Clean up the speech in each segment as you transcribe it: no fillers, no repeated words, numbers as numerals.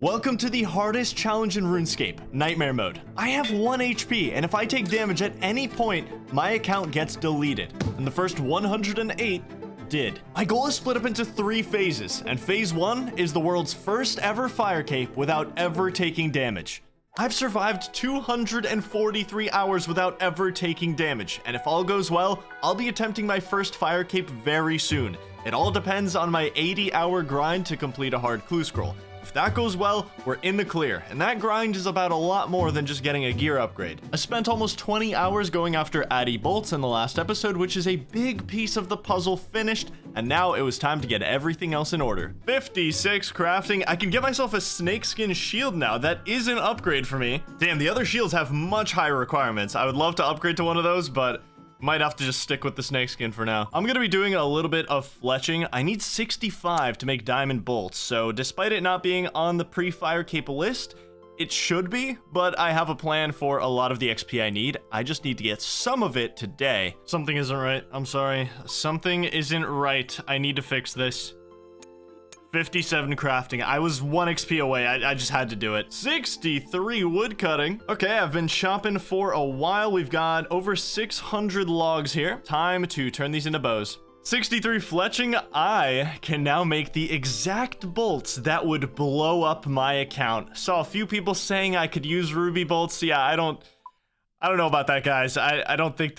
Welcome to the hardest challenge in RuneScape, Nightmare Mode. I have 1 HP, and if I take damage at any point, my account gets deleted. And the first 108 did. My goal is split up into 3 phases, and phase 1 is the world's first ever fire cape without ever taking damage. I've survived 243 hours without ever taking damage, and if all goes well, I'll be attempting my first fire cape very soon. It all depends on my 80-hour grind to complete a hard clue scroll. If that goes well, we're in the clear, and that grind is about a lot more than just getting a gear upgrade. I spent almost 20 hours going after Addy bolts in the last episode, which is a big piece of the puzzle finished, and now it was time to get everything else in order. 56 crafting. I can get myself a snakeskin shield now. That is an upgrade for me. Damn, the other shields have much higher requirements. I would love to upgrade to one of those, but might have to just stick with the snakeskin for now. I'm gonna be doing a little bit of fletching. I need 65 to make diamond bolts, so despite it not being on the pre-fire cape list, it should be, but I have a plan for a lot of the XP I need. I just need to get some of it today. Something isn't right. I'm sorry. Something isn't right. I need to fix this. 57 crafting. I was 1 XP away. I just had to do it. 63 wood cutting. Okay, I've been chopping for a while. We've got over 600 logs here. Time to turn these into bows. 63 fletching. I can now make the exact bolts that would blow up my account. Saw a few people saying I could use ruby bolts. Yeah, I don't know about that, guys. I don't think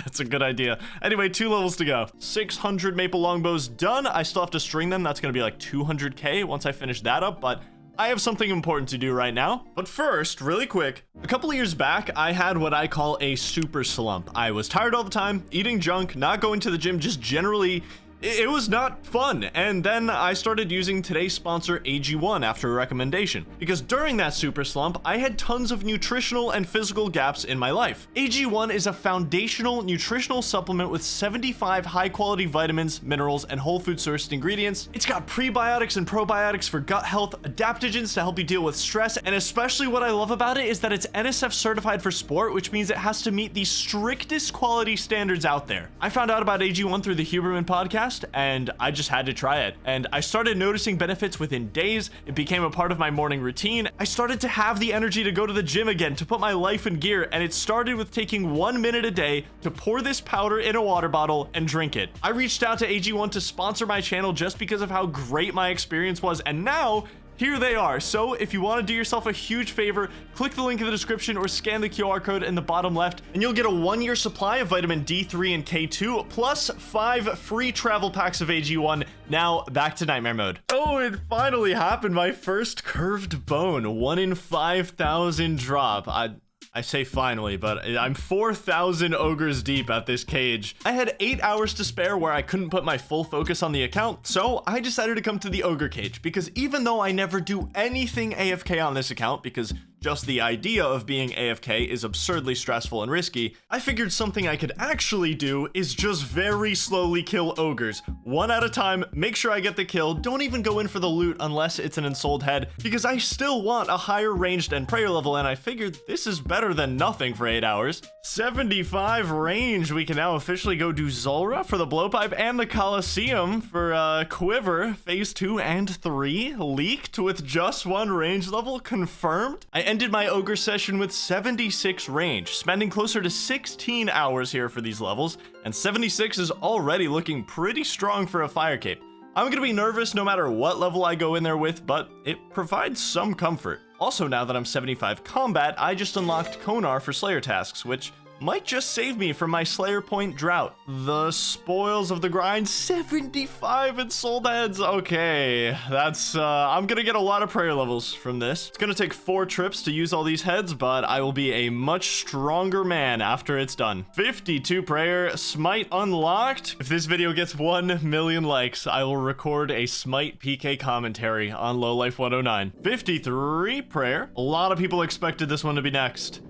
that's a good idea. Anyway, 2 levels to go. 600 maple longbows done. I still have to string them. That's gonna be like 200k once I finish that up, but I have something important to do right now. But first, really quick, a couple of years back, I had what I call a super slump. I was tired all the time, eating junk, not going to the gym, just generally it was not fun, and then I started using today's sponsor AG1 after a recommendation, because during that super slump, I had tons of nutritional and physical gaps in my life. AG1 is a foundational nutritional supplement with 75 high-quality vitamins, minerals, and whole food sourced ingredients. It's got prebiotics and probiotics for gut health, adaptogens to help you deal with stress, and especially what I love about it is that it's NSF certified for sport, which means it has to meet the strictest quality standards out there. I found out about AG1 through the Huberman podcast, and I just had to try it, and I started noticing benefits within days. It became a part of my morning routine. I started to have the energy to go to the gym again, to put my life in gear, and it started with taking 1 minute a day to pour this powder in a water bottle and drink it. I reached out to AG1 to sponsor my channel just because of how great my experience was, and now here they are. So if you want to do yourself a huge favor, click the link in the description or scan the QR code in the bottom left, and you'll get a 1-year supply of vitamin D3 and K2, plus 5 free travel packs of AG1. Now, back to Nightmare Mode. Oh, it finally happened. My first curved bone. 1 in 5,000 drop. I say finally, but I'm 4,000 ogres deep at this cage. I had 8 hours to spare where I couldn't put my full focus on the account, so I decided to come to the ogre cage, because even though I never do anything AFK on this account, because just the idea of being AFK is absurdly stressful and risky, I figured something I could actually do is just very slowly kill ogres, 1 at a time, make sure I get the kill, don't even go in for the loot unless it's an ensouled head, because I still want a higher ranged and prayer level, and I figured this is better than nothing for 8 hours. 75 range. We can now officially go do Zulrah for the blowpipe and the Colosseum for Quiver, phase 2 and 3, leaked with just 1 range level confirmed. I ended my ogre session with 76 range, spending closer to 16 hours here for these levels, and 76 is already looking pretty strong for a fire cape. I'm gonna be nervous no matter what level I go in there with, but it provides some comfort. Also, now that I'm 75 combat, I just unlocked Konar for Slayer tasks, which might just save me from my Slayer point drought. The spoils of the grind, 75 ensouled heads. Okay, that's, I'm gonna get a lot of prayer levels from this. It's gonna take 4 trips to use all these heads, but I will be a much stronger man after it's done. 52 prayer, smite unlocked. If this video gets 1 million likes, I will record a smite PK commentary on Lowlife 109. 53 prayer. A lot of people expected this one to be next.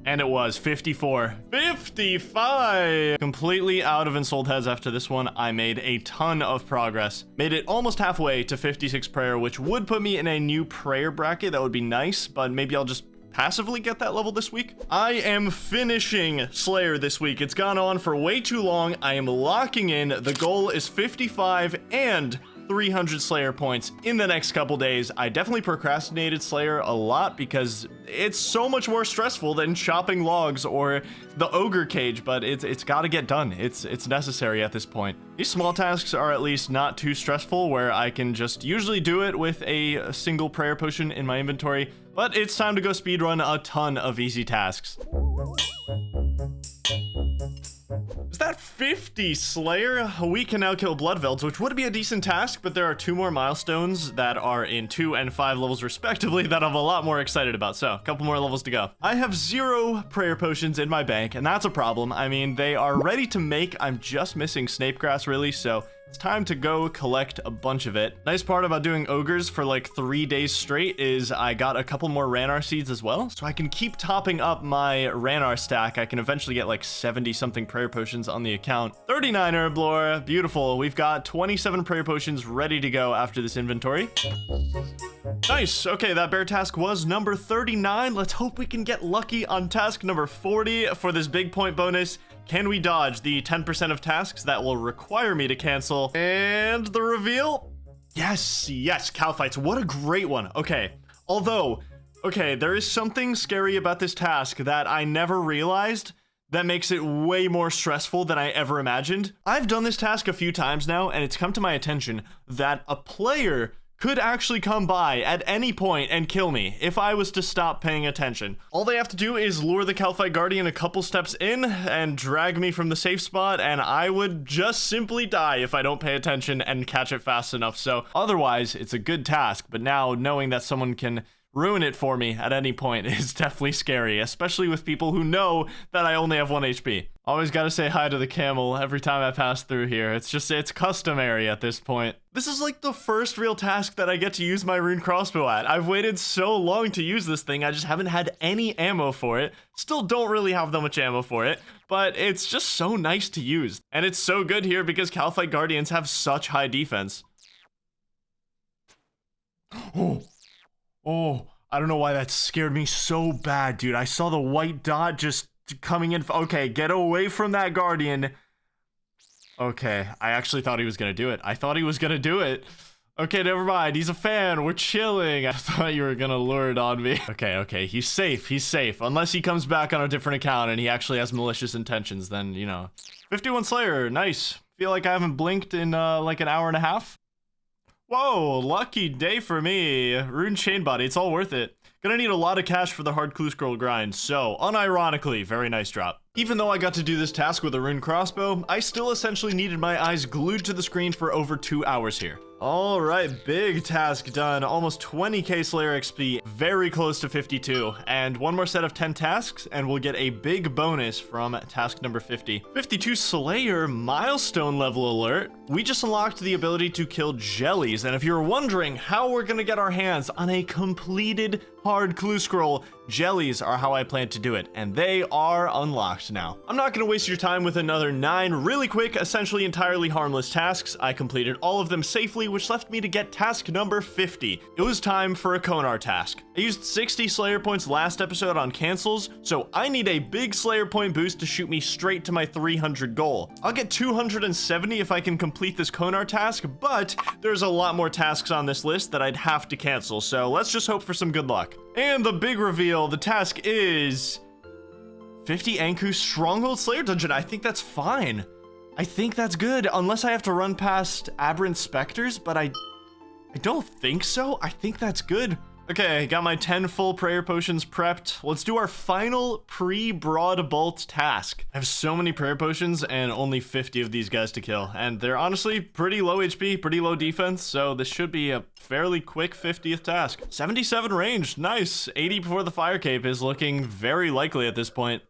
And it was 54. 55! Completely out of ensouled heads after this one. I made a ton of progress. Made it almost halfway to 56 prayer, which would put me in a new prayer bracket. That would be nice, but maybe I'll just passively get that level this week. I am finishing Slayer this week. It's gone on for way too long. I am locking in. The goal is 55 and 300 Slayer points in the next couple days. I definitely procrastinated Slayer a lot because it's so much more stressful than chopping logs or the ogre cage, but it's got to get done. It's necessary at this point. These small tasks are at least not too stressful, where I can just usually do it with a single prayer potion in my inventory, but it's time to go speedrun a ton of easy tasks. Is that 50 Slayer? We can now kill Bloodvelds, which would be a decent task, but there are 2 more milestones that are in 2 and 5 levels respectively that I'm a lot more excited about. So, a couple more levels to go. I have 0 prayer potions in my bank, and that's a problem. I mean, they are ready to make. I'm just missing Snapegrass, really, so it's time to go collect a bunch of it. Nice part about doing ogres for like 3 days straight is I got a couple more Ranar seeds as well, so I can keep topping up my Ranar stack. I can eventually get like 70 something prayer potions on the account. 39 herb lore, beautiful. We've got 27 prayer potions ready to go after this inventory. Nice. Okay, that bear task was number 39. Let's hope we can get lucky on task number 40 for this big point bonus. Can we dodge the 10% of tasks that will require me to cancel? And the reveal? Yes, cow fights. What a great one. Okay, although, there is something scary about this task that I never realized that makes it way more stressful than I ever imagined. I've done this task a few times now, and it's come to my attention that a player could actually come by at any point and kill me if I was to stop paying attention. All they have to do is lure the Calphite Guardian a couple steps in and drag me from the safe spot, and I would just simply die if I don't pay attention and catch it fast enough. So otherwise, it's a good task, but now knowing that someone can ruin it for me at any point is definitely scary, especially with people who know that I only have 1 HP. Always gotta say hi to the camel every time I pass through here. It's customary at this point. This is like the first real task that I get to use my rune crossbow at. I've waited so long to use this thing, I just haven't had any ammo for it. Still don't really have that much ammo for it, but it's just so nice to use. And it's so good here because Calphite Guardians have such high defense. Oh, I don't know why that scared me so bad, dude. I saw the white dot just coming in. Okay, get away from that Guardian. Okay, I actually thought he was gonna do it. Okay, never mind. He's a fan. We're chilling. I thought you were gonna lure it on me. Okay, he's safe. Unless he comes back on a different account and he actually has malicious intentions, then, you know. 51 Slayer, nice. Feel like I haven't blinked in like an hour and a half. Whoa, lucky day for me. Rune chain body, it's all worth it. Gonna need a lot of cash for the hard clue scroll grind, so unironically, very nice drop. Even though I got to do this task with a rune crossbow, I still essentially needed my eyes glued to the screen for over 2 hours here. All right, big task done. Almost 20k Slayer XP, very close to 52. And one more set of 10 tasks, and we'll get a big bonus from task number 50. 52 Slayer milestone level alert. We just unlocked the ability to kill jellies, and if you're wondering how we're gonna get our hands on a completed hard clue scroll, jellies are how I plan to do it, and they are unlocked now. I'm not gonna waste your time with another 9 really quick, essentially entirely harmless tasks. I completed all of them safely, which left me to get task number 50. It was time for a Konar task. I used 60 Slayer points last episode on cancels, so I need a big Slayer point boost to shoot me straight to my 300 goal. I'll get 270 if I can complete this Konar task, but there's a lot more tasks on this list that I'd have to cancel, so let's just hope for some good luck. And the big reveal, the task is 50 Anku Stronghold Slayer Dungeon. I think that's fine. I think that's good, unless I have to run past Aberrant Specters, but I don't think so. I think that's good. Okay, got my 10 full prayer potions prepped. Let's do our final pre-broad bolt task. I have so many prayer potions and only 50 of these guys to kill, and they're honestly pretty low HP, pretty low defense, so this should be a fairly quick 50th task. 77 range, nice. 80 before the fire cape is looking very likely at this point.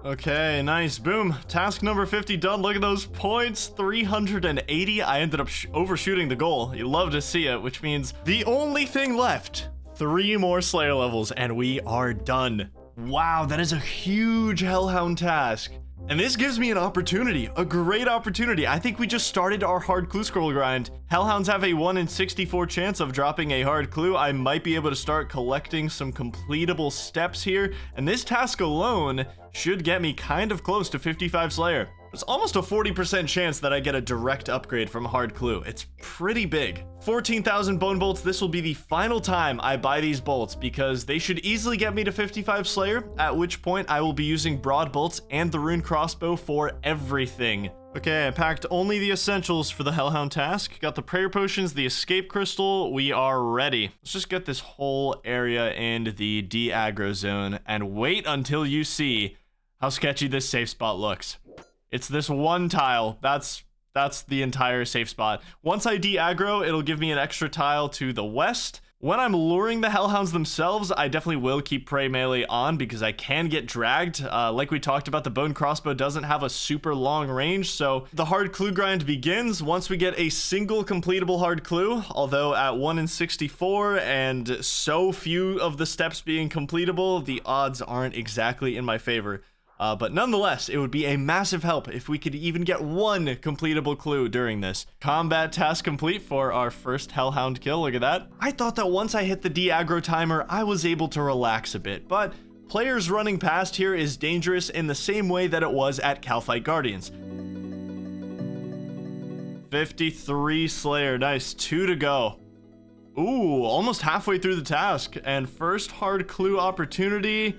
Okay, nice. Boom. Task number 50 done. Look at those points. 380. I ended up overshooting the goal. You love to see it, which means the only thing left, 3 more Slayer levels, and we are done. Wow, that is a huge Hellhound task. And this gives me an opportunity, a great opportunity. I think we just started our hard clue scroll grind. Hellhounds have a 1 in 64 chance of dropping a hard clue. I might be able to start collecting some completable steps here, and this task alone should get me kind of close to 55 Slayer. There's almost a 40% chance that I get a direct upgrade from Hard Clue. It's pretty big. 14,000 bone bolts. This will be the final time I buy these bolts because they should easily get me to 55 Slayer, at which point I will be using broad bolts and the rune crossbow for everything. Okay, I packed only the essentials for the Hellhound task. Got the prayer potions, the escape crystal. We are ready. Let's just get this whole area in the de-aggro zone and wait until you see how sketchy this safe spot looks. It's this one tile. That's the entire safe spot. Once I de-aggro, it'll give me an extra tile to the west. When I'm luring the Hellhounds themselves, I definitely will keep Prey Melee on because I can get dragged. Like we talked about, the Bone Crossbow doesn't have a super long range, so the Hard Clue grind begins once we get a single completable Hard Clue, although at 1 in 64 and so few of the steps being completable, the odds aren't exactly in my favor. But nonetheless, it would be a massive help if we could even get one completable clue during this. Combat task complete for our first Hellhound kill. Look at that. I thought that once I hit the de-aggro timer, I was able to relax a bit, but players running past here is dangerous in the same way that it was at Calfight Guardians. 53 Slayer. Nice. 2 to go. Ooh, almost halfway through the task. And first Hard Clue opportunity.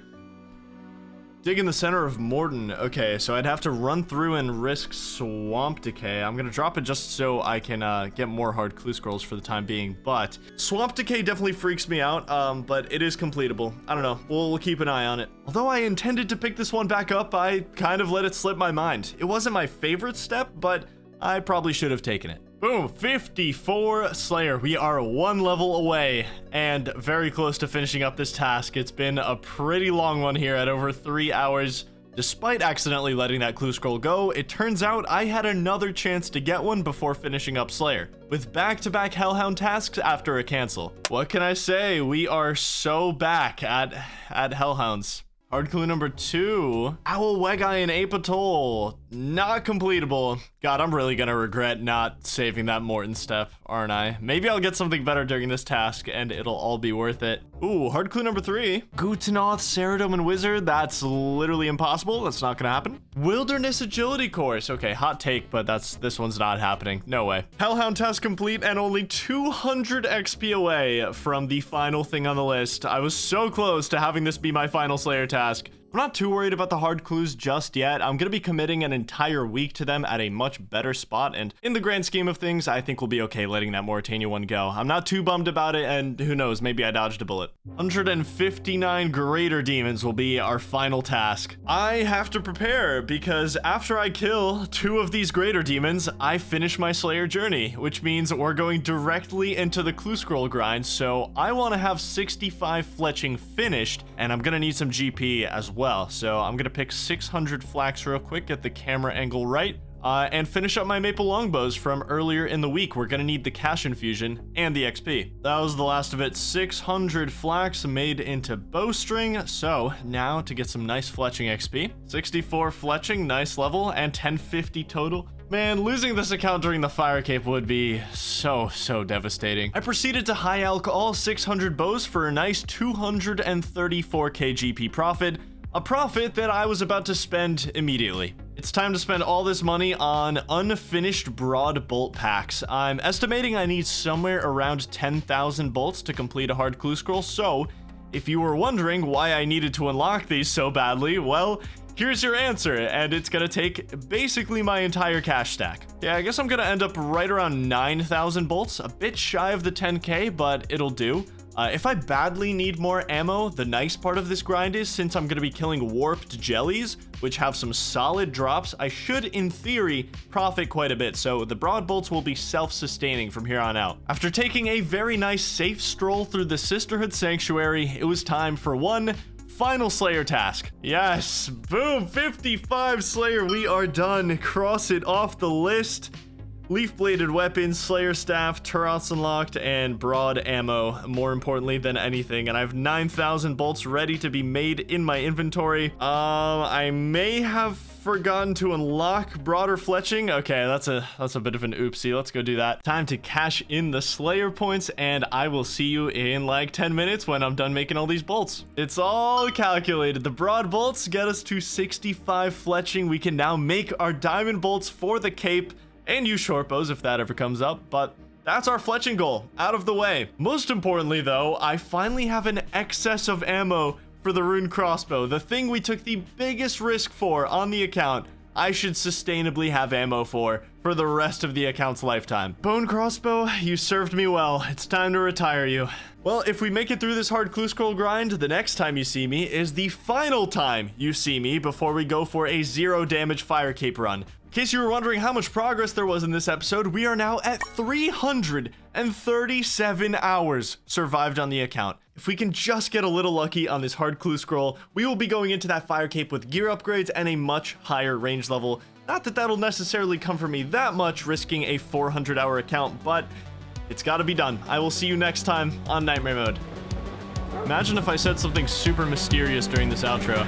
Dig in the center of Morton. Okay, so I'd have to run through and risk Swamp Decay. I'm gonna drop it just so I can get more Hard Clue scrolls for the time being, but Swamp Decay definitely freaks me out, but it is completable. I don't know, we'll keep an eye on it. Although I intended to pick this one back up, I kind of let it slip my mind. It wasn't my favorite step, but I probably should have taken it. Boom, 54 Slayer. We are 1 level away and very close to finishing up this task. It's been a pretty long one here at over 3 hours. Despite accidentally letting that clue scroll go, it turns out I had another chance to get one before finishing up Slayer, with back-to-back Hellhound tasks after a cancel. What can I say? We are so back at Hellhounds. Hard Clue number 2. Owl Wegai and Apatol. Not completable. God, I'm really gonna regret not saving that Morton step, aren't I? Maybe I'll get something better during this task and it'll all be worth it. Ooh, Hard Clue number 3. Gutanoth, Ceridome, and Wizard. That's literally impossible. That's not gonna happen. Wilderness Agility Course. Okay, hot take, but this one's not happening. No way. Hellhound task complete and only 200 XP away from the final thing on the list. I was so close to having this be my final Slayer task. I'm not too worried about the hard clues just yet. I'm going to be committing an entire week to them at a much better spot, and in the grand scheme of things, I think we'll be okay letting that Mauritania one go. I'm not too bummed about it, and who knows, maybe I dodged a bullet. 159 Greater Demons will be our final task. I have to prepare, because after I kill 2 of these Greater Demons, I finish my Slayer journey, which means we're going directly into the clue scroll grind, so I want to have 65 fletching finished, and I'm going to need some GP as well. So I'm gonna pick 600 flax real quick, get the camera angle right, and finish up my maple longbows from earlier in the week. We're gonna need the cash infusion and the XP. That was the last of it. 600 flax made into bowstring. So now to get some nice fletching XP. 64 fletching, nice level, and 1050 total. Man, losing this account during the fire cape would be so devastating. I proceeded to high alch all 600 bows for a nice 234k GP profit. A profit that I was about to spend immediately. It's time to spend all this money on unfinished broad bolt packs. I'm estimating I need somewhere around 10,000 bolts to complete a hard clue scroll, so if you were wondering why I needed to unlock these so badly, well, here's your answer, and it's gonna take basically my entire cash stack. Yeah, I guess I'm gonna end up right around 9,000 bolts, a bit shy of the 10k, but it'll do. If I badly need more ammo, the nice part of this grind is, since I'm going to be killing warped jellies, which have some solid drops, I should, in theory, profit quite a bit, so the broad bolts will be self-sustaining from here on out. After taking a very nice safe stroll through the Sisterhood Sanctuary, it was time for one final Slayer task. Yes, boom, 55 Slayer, we are done. Cross it off the list. leaf-bladed weapons, slayer staff, turrets unlocked, and broad ammo, more importantly than anything. And I have 9,000 bolts ready to be made in my inventory. I may have forgotten to unlock broader fletching. Okay, that's a bit of an oopsie. Let's go do that. Time to cash in the slayer points, and I will see you in like 10 minutes when I'm done making all these bolts. It's all calculated. The broad bolts get us to 65 fletching. We can now make our diamond bolts for the cape and use short bows if that ever comes up, but that's our fletching goal out of the way. Most importantly though, I finally have an excess of ammo for the rune crossbow, the thing we took the biggest risk for on the account. I should sustainably have ammo for the rest of the account's lifetime. Bone crossbow, you served me well. It's time to retire you. Well, if we make it through this hard clue scroll grind, the next time you see me is the final time you see me before we go for a 0 damage fire cape run. In case you were wondering how much progress there was in this episode, we are now at 337 hours survived on the account. If we can just get a little lucky on this hard clue scroll, we will be going into that fire cape with gear upgrades and a much higher range level. Not that that'll necessarily come for me that much, risking a 400-hour account, but it's gotta be done. I will see you next time on Nightmare Mode. Imagine if I said something super mysterious during this outro.